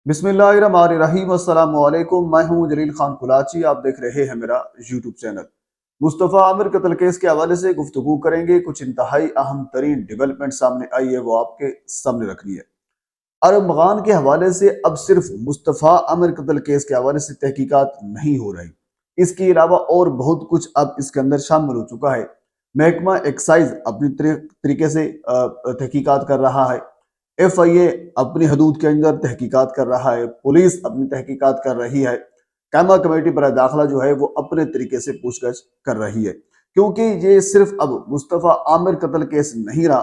बिस्मिल्लाहिर्रहमानिर्रहीम। अस्सलाम वालेकुम। मैं हूं जलील खान कुलाची। आप देख रहे हैं मेरा यूट्यूब चैनल। मुस्तफ़ा आमिर कत्ल केस के हवाले से गुफ्तगू करेंगे। कुछ इंतहाई अहम तरीन डेवलपमेंट सामने आई है, वो आपके सामने रखनी है। अरमगान के हवाले से अब सिर्फ मुस्तफ़ा आमिर कत्ल केस के हवाले से तहकीकात नहीं हो रही, इसके अलावा और बहुत कुछ अब इसके अंदर शामिल हो चुका है। महकमा एक्साइज अपनी तरीके से तहकीकात कर रहा है। FIA अपनी हदूद के अंदर तहकीकात कर रहा है। पुलिस अपनी तहकीकात कर रही है। कायमा कमेटी बराए दाखिला जो है वो अपने तरीके से पूछगछ कर रही है, क्योंकि ये सिर्फ अब मुस्तफ़ा आमिर कत्ल केस नहीं रहा।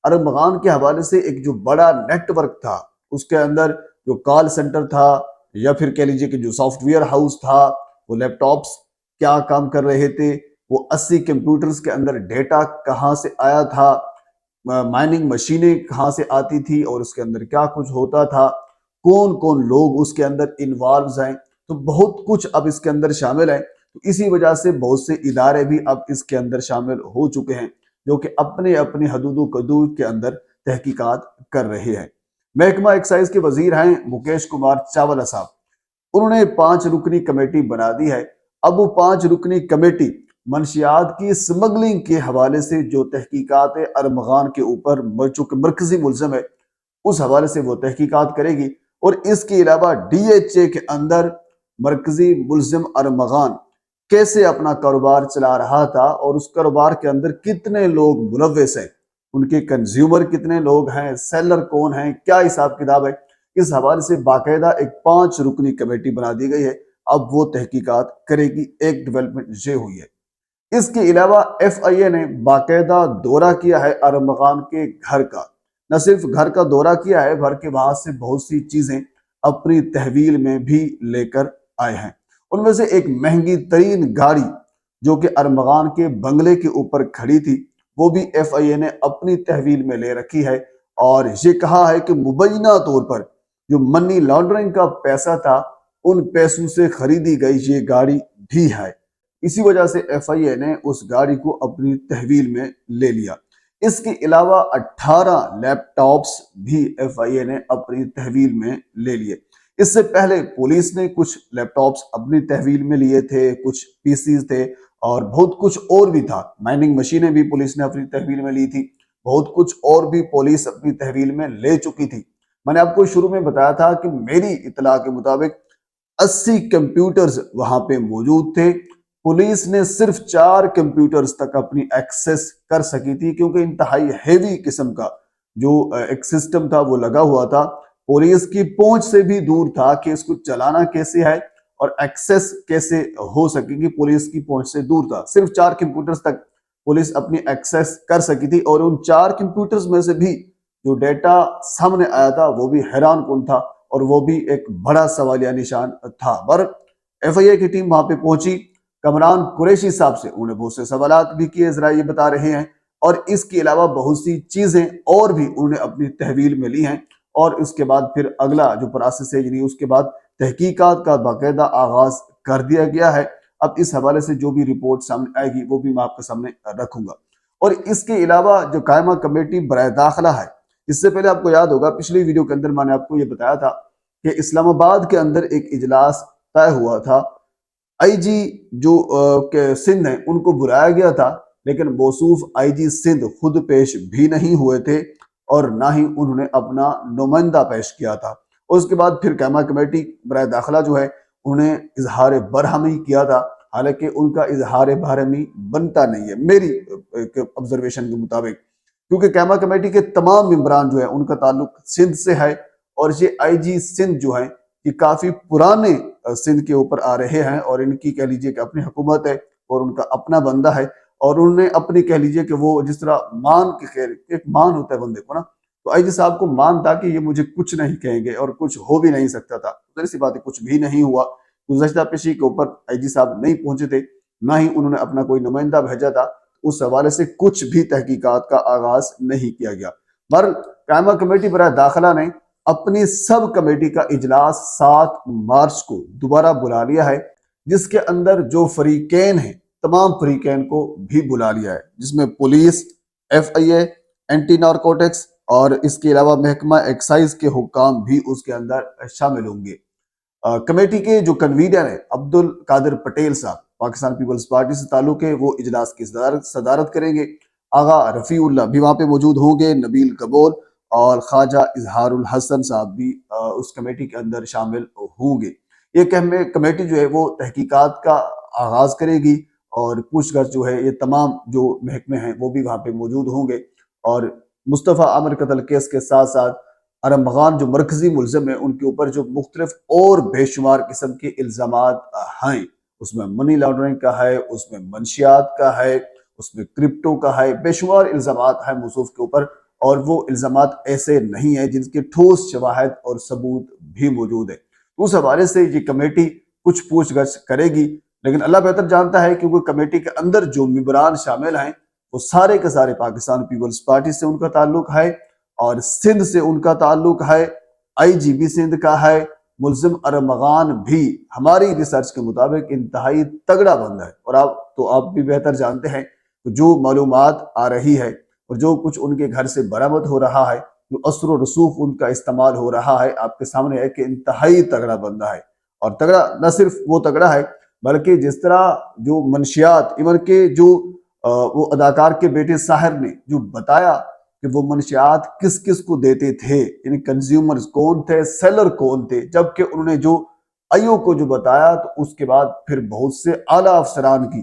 अरमगान के हवाले से एक जो बड़ा नेटवर्क था, उसके अंदर जो कॉल सेंटर था या फिर कह लीजिए कि जो सॉफ्टवेयर हाउस था, वो लैपटॉप्स क्या काम कर रहे थे, वो 80 कंप्यूटर्स के अंदर डेटा कहाँ से आया था, माइनिंग मशीनें कहाँ से आती थी और उसके अंदर क्या कुछ होता था, कौन कौन लोग उसके अंदर इन्वॉल्व हैं, तो बहुत कुछ अब इसके अंदर शामिल है। तो इसी वजह से बहुत से इदारे भी अब इसके अंदर शामिल हो चुके हैं, जो कि अपने अपने हदूद कदूद के अंदर तहकीकात कर रहे हैं। महकमा एक्साइज के वजीर हैं मुकेश कुमार चावला साहब। उन्होंने 5 रुकनी कमेटी बना दी है। अब वो 5 रुकनी कमेटी मंशियात की स्मगलिंग के हवाले से जो तहकीकात अरमगान के ऊपर चूंकि मरकजी मुल्ज़म है, उस हवाले से वो तहकीकात करेगी। और इसके अलावा DHA के अंदर मरकजी मुल्ज़म अरमगान कैसे अपना कारोबार चला रहा था और उस कारोबार के अंदर कितने लोग मुलव्वस हैं, उनके कंज्यूमर कितने लोग हैं, सेलर कौन है, क्या हिसाब किताब है, इस हवाले से बाकायदा एक 5 रुकनी कमेटी बना दी गई है। अब वो तहकीकात करेगी। एक डेवलपमेंट ये हुई है। इसके अलावा FIA ने बाकायदा दौरा किया है अरमगान के घर का। न सिर्फ घर का दौरा किया है, भर के वहां से बहुत सी चीजें अपनी तहवील में भी लेकर आए हैं। उनमें से एक महंगी तरीन गाड़ी जो कि अरमगान के बंगले के ऊपर खड़ी थी, वो भी FIA ने अपनी तहवील में ले रखी है। और ये कहा है कि मुबैना तौर पर जो मनी लॉन्ड्रिंग का पैसा था, उन पैसों से खरीदी गई ये गाड़ी भी है। इसी वजह से FIA ने उस गाड़ी को अपनी तहवील में ले लिया। इसके अलावा 18 लैपटॉप्स भी FIA ने अपनी तहवील में ले लिए। इससे पहले पुलिस ने कुछ लैपटॉप्स अपनी तहवील में लिए थे, कुछ PCs थे और बहुत कुछ और भी था। माइनिंग मशीनें भी पुलिस ने अपनी तहवील में ली थी। बहुत कुछ और भी पुलिस अपनी तहवील में ले चुकी थी। मैंने आपको शुरू में बताया था कि मेरी इतला के मुताबिक 80 कंप्यूटर्स वहां पे मौजूद थे। पुलिस ने सिर्फ 4 कंप्यूटर्स तक अपनी एक्सेस कर सकी थी, क्योंकि इंतहाई हेवी किस्म का जो एक सिस्टम था वो लगा हुआ था। पुलिस की पहुंच से भी दूर था कि इसको चलाना कैसे है और एक्सेस कैसे हो सकेगी, पुलिस की पहुंच से दूर था। सिर्फ 4 कंप्यूटर्स तक पुलिस अपनी एक्सेस कर सकी थी और उन 4 कंप्यूटर्स में से भी जो डेटा सामने आया था वो भी हैरान कुन था और वो भी एक बड़ा सवालिया निशान था। पर FIA की टीम वहां पे पहुंची। कमरान कुरैशी साहब से उन्होंने बहुत से सवालात भी किए, जरा ये बता रहे हैं। और इसके अलावा बहुत सी चीजें और भी उन्होंने अपनी तहवील में ली हैं। और उसके बाद फिर अगला जो प्रोसेस है, यानी उसके बाद तहकीकात का बाकायदा आगाज कर दिया गया है। अब इस हवाले से जो भी रिपोर्ट सामने आएगी वो भी मैं आपके सामने रखूंगा। और इसके अलावा जो कायमा कमेटी बराए दाखिला है, इससे पहले आपको याद होगा पिछली वीडियो के अंदर मैंने आपको ये बताया था कि इस्लामाबाद के अंदर एक इजलास तय हुआ था। IG जो सिंध है उनको बुलाया गया था, लेकिन मौसूफ IG सिंध खुद पेश भी नहीं हुए थे और ना ही उन्होंने अपना नुमाइंदा पेश किया था। और उसके बाद फिर कायमा कमेटी बराए दाखिला जो है उन्हें इजहार बरहमी किया था, हालांकि उनका इजहार बरहमी बनता नहीं है मेरी ऑब्जर्वेशन के मुताबिक, क्योंकि कायमा कमेटी के तमाम मेंबरान जो है उनका ताल्लुक सिंध से है। और ये IG सिंध जो है ये काफी पुराने सिंध के ऊपर आ रहे हैं और इनकी कह लीजिए कि अपनी हुकूमत है और उनका अपना बंदा है। और उन्होंने अपनी कह लीजिए कि वो जिस तरह मान के खैर एक मान होता है बंदे को ना, तो IG साहब को मान था कि ये मुझे कुछ नहीं कहेंगे और कुछ हो भी नहीं सकता था। तो सी बात है, कुछ भी नहीं हुआ। गुज़श्ता पेशी के ऊपर IG साहब नहीं पहुंचे थे, ना ही उन्होंने अपना कोई नुमाइंदा भेजा था। उस हवाले से कुछ भी तहकीकात का आगाज नहीं किया गया। पर कायमा कमेटी बराए दाखिला ने अपनी सब कमेटी का इजलास 7 मार्च को दोबारा बुला लिया है, जिसके अंदर जो फरीकैन हैं तमाम फरीकैन को भी बुला लिया है, जिसमें पुलिस, FIA, एंटी नारकोटिक्स اور اس کے علاوہ محکمہ ایکسائز کے حکام بھی اس کے اندر شامل ہوں گے۔ کمیٹی کے جو کنوینر ہیں عبد القادر پٹیل صاحب پاکستان پیپلز پارٹی سے تعلق ہے، وہ اجلاس کی صدارت کریں گے۔ آغا رفیع اللہ بھی وہاں پہ موجود ہوں گے، نبیل کبول اور خواجہ اظہار الحسن صاحب بھی اس کمیٹی کے اندر شامل ہوں گے۔ یہ کمیٹی جو ہے وہ تحقیقات کا آغاز کرے گی اور پوچھ گچھ جو ہے یہ تمام جو محکمے ہیں وہ بھی وہاں پہ موجود ہوں گے، اور مصطفیٰ عامر قتل کیس کے ساتھ ساتھ ارمغان جو مرکزی ملزم ہیں ان کے اوپر جو مختلف اور بے شمار قسم کے الزامات ہیں، اس میں منی لانڈرنگ کا ہے، اس میں منشیات کا ہے، اس میں کرپٹو کا ہے، بے شمار الزامات ہیں موصوف کے اوپر، اور وہ الزامات ایسے نہیں ہیں جن کے ٹھوس شواہد اور ثبوت بھی موجود ہے۔ اس حوالے سے یہ کمیٹی کچھ پوچھ گچھ کرے گی، لیکن اللہ بہتر جانتا ہے کیونکہ کمیٹی کے اندر جو ممبران شامل ہیں وہ سارے کے سارے پاکستان پیپلز پارٹی سے ان کا تعلق ہے، اور سندھ سے ان کا تعلق ہے، آئی جی بی سندھ کا ہے۔ ملزم ارمغان بھی ہماری ریسرچ کے مطابق انتہائی تگڑا بندہ ہے، اور آپ بھی بہتر جانتے ہیں جو معلومات آ رہی ہے اور جو کچھ ان کے گھر سے برآمد ہو رہا ہے، جو اثر و رسوخ ان کا استعمال ہو رہا ہے، آپ کے سامنے ہے کہ انتہائی تگڑا بندہ ہے۔ اور تگڑا نہ صرف وہ تگڑا ہے بلکہ جس طرح جو منشیات ایون کہ جو وہ اداکار کے بیٹے ساحر نے جو بتایا کہ وہ منشیات کس کس کو دیتے تھے، یعنی کنزیومرز کون تھے، سیلر کون تھے، جبکہ انہوں نے جو ایو کو جو بتایا تو اس کے بعد پھر بہت سے اعلیٰ افسران کی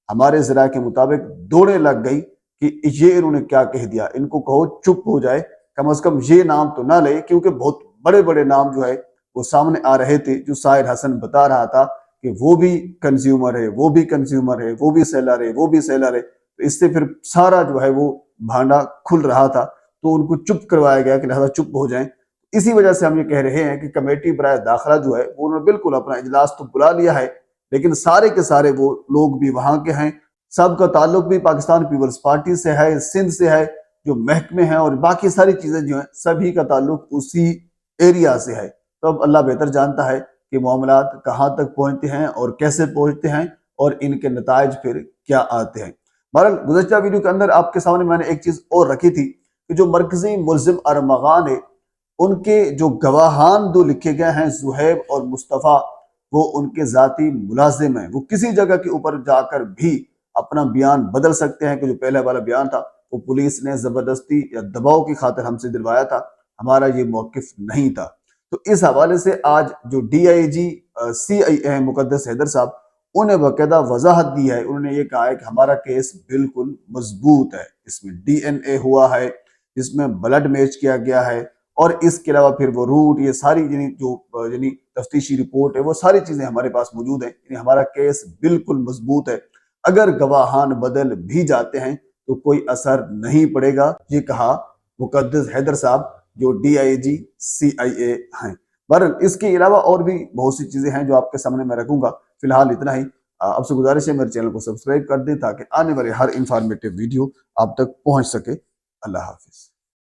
ہمارے ذرائع کے مطابق دوڑیں لگ گئی کہ یہ انہوں نے کیا کہہ دیا، ان کو کہو چپ ہو جائے، کم از کم یہ نام تو نہ لے، کیونکہ بہت بڑے بڑے نام جو ہے وہ سامنے آ رہے تھے، جو ساحر حسن بتا رہا تھا کہ وہ بھی کنزیومر ہے، وہ بھی کنزیومر ہے، وہ بھی سیلر ہے، وہ بھی سیلر ہے۔ تو اس سے پھر سارا جو ہے وہ بھانڈا کھل رہا تھا، تو ان کو چپ کروایا گیا کہ لہذا چپ ہو جائیں۔ اسی وجہ سے ہم یہ کہہ رہے ہیں کہ کمیٹی برائے داخلہ جو ہے وہ انہوں نے بالکل اپنا اجلاس تو بلا لیا ہے، لیکن سارے کے سارے وہ لوگ بھی وہاں کے ہیں، سب کا تعلق بھی پاکستان پیپلز پارٹی سے ہے، سندھ سے ہے، جو محکمے ہیں اور باقی ساری چیزیں جو ہیں سبھی کا تعلق اسی ایریا سے ہے۔ تو اب اللہ بہتر جانتا ہے کہ معاملات کہاں تک پہنچتے ہیں اور کیسے پہنچتے ہیں اور ان کے نتائج پھر کیا آتے ہیں۔ بہرحال گزشتہ ویڈیو کے اندر آپ کے سامنے میں نے ایک چیز اور رکھی تھی کہ جو مرکزی ملزم ارمغان ہے ان کے جو گواہان دو لکھے گئے ہیں زہیب اور مصطفیٰ، وہ ان کے ذاتی ملازم ہیں، وہ کسی جگہ کے اوپر جا کر بھی اپنا بیان بدل سکتے ہیں کہ جو پہلے والا بیان تھا وہ پولیس نے زبردستی یا دباؤ کی خاطر ہم سے دلوایا تھا، ہمارا یہ موقف نہیں تھا۔ تو اس حوالے سے آج جو ڈی آئی جی سی آئی اے مقدس حیدر صاحب، انہیں باقاعدہ وضاحت دی ہے، انہوں نے یہ کہا ہے کہ ہمارا کیس بالکل مضبوط ہے، اس میں ڈی این اے ہوا ہے، جس میں بلڈ میچ کیا گیا ہے، اور اس کے علاوہ پھر وہ روٹ، یہ ساری یعنی تفتیشی رپورٹ ہے، وہ ساری چیزیں ہمارے پاس موجود ہیں، یعنی ہمارا کیس بالکل مضبوط ہے، اگر گواہان بدل بھی جاتے ہیں تو کوئی اثر نہیں پڑے گا، یہ کہا مقدس حیدر صاحب جو ڈی آئی جی سی آئی اے ہیں۔ بہرحال اس کے علاوہ اور بھی بہت سی چیزیں ہیں جو آپ کے سامنے میں رکھوں گا، فی الحال اتنا ہی۔ آپ سے گزارش ہے میرے چینل کو سبسکرائب کر دیں تاکہ آنے والے ہر انفارمیٹیو ویڈیو آپ تک پہنچ سکے۔ اللہ حافظ۔